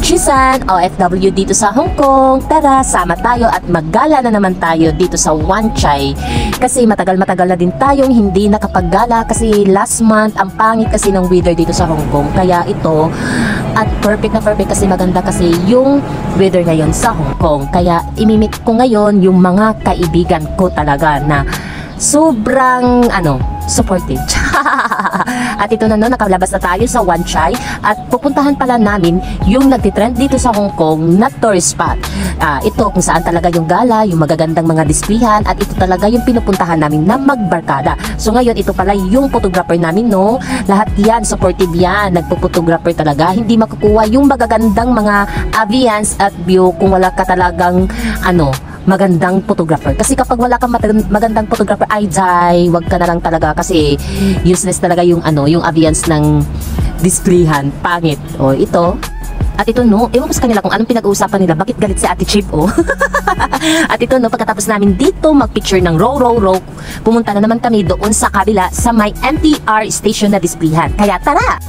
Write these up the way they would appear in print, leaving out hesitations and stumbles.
Chisan, OFW dito sa Hong Kong. Tara, sama tayo at maggala na naman tayo dito sa Wan Chai. Kasi matagal-matagal na din tayong hindi nakapaggala kasi last month ang pangit kasi ng weather dito sa Hong Kong. Kaya ito, at perfect na perfect kasi maganda kasi yung weather ngayon sa Hong Kong. Kaya imimit ko ngayon yung mga kaibigan ko talaga na sobrang supportive. At ito na nakalabas na tayo sa Wan Chai at pupuntahan pala namin yung nagtitrend dito sa Hong Kong na tourist spot. Ito kung saan talaga yung gala, yung magagandang mga displihan at ito talaga yung pinupuntahan namin na magbarkada. So ngayon ito pala yung photographer namin, no? Lahat yan, supportive yan, nagpo-photographer talaga. Hindi makukuha yung magagandang mga ambience at view kung wala ka talagang magandang photographer. Kasi kapag wala kang magandang photographer, ay jay, wag ka na lang talaga kasi useless talaga yung yung ambience ng displayhan. Pangit. O ito. At ito ewan ko sa kanila kung anong pinag-uusapan nila. Bakit galit si Ate Chip, At ito pagkatapos namin dito mag-picture ng row, pumunta na naman kami doon sa kabila sa may MTR station na displayhan. Kaya tara!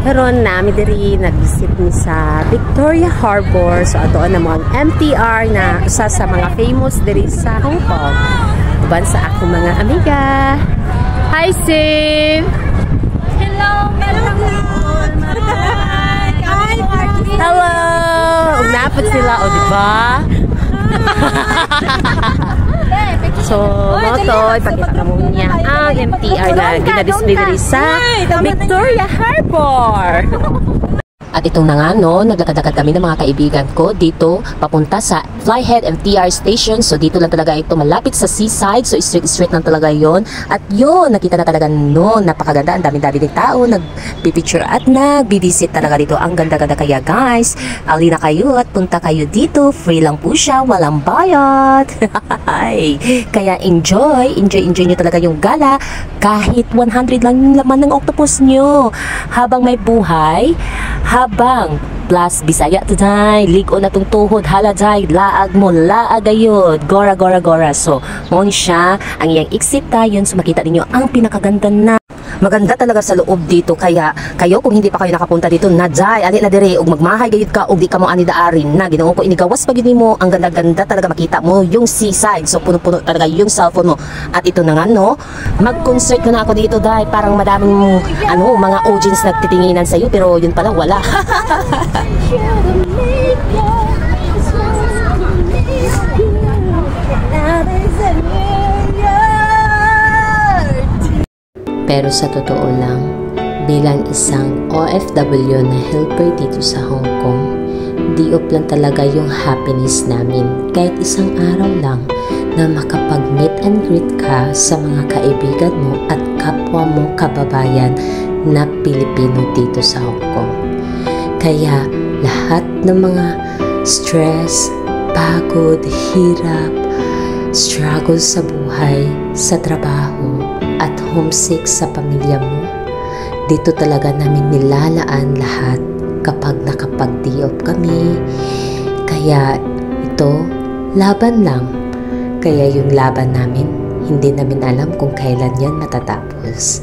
Karon nami diri nag-visit ni sa Victoria Harbor. So ato na mo ang MTR na usa sa mga famous diri sa Hong Kong. Uban sa ako mga amiga. Hi Sim. Hello, hello. Ugnapot sila di ba? So, ipakita ka mo niya ang MTR na ginadisplay diri sa Victoria Harbor. At itong na nga, naglakad-lakad kami ng mga kaibigan ko dito papunta sa Flyhead MTR station. So dito lang talaga ito, malapit sa seaside. So straight lang talaga yon. At yun, nakita na talaga napakaganda. Ang dami-dami ng tao, nagpipicture at nagbibisit talaga dito. Ang ganda-ganda kaya guys. Alina kayo at punta kayo dito. Free lang po siya, walang bayad. Kaya enjoy nyo talaga yung gala. Kahit 100 lang yung laman ng octopus nyo. Habang may buhay, habang plus Bisaya today, ligo na tong tuhod, hala day, laag mo, laag ayod, gora. So, mo siya, ang iyang exit tayon, so makita ninyo ang pinakaganda na. Maganda talaga sa loob dito, kaya kayo kung hindi pa kayo nakapunta dito na jay, ali na dire ug magmahay gayud ka ug di ka mo ani daarin na Ginoo ko inigawas pag mo ang ganda-ganda talaga, makita mo yung seaside. So puno-puno talaga yung cellphone mo. At ito na nga mag-concert na ako dito dahil parang madaming mga audience nagtitinginan sa iyo pero yun pala wala. Pero sa totoo lang, bilang isang OFW na helper dito sa Hong Kong, di-off lang talaga yung happiness namin kahit isang araw lang na makapag-meet and greet ka sa mga kaibigan mo at kapwa mo kababayan na Pilipino dito sa Hong Kong. Kaya lahat ng mga stress, pagod, hirap, struggle sa buhay, sa trabaho, at homesick sa pamilya mo, dito talaga namin nilalaan lahat kapag nakapag-day-off kami. Kaya ito, laban lang. Kaya yung laban namin, hindi namin alam kung kailan yan matatapos.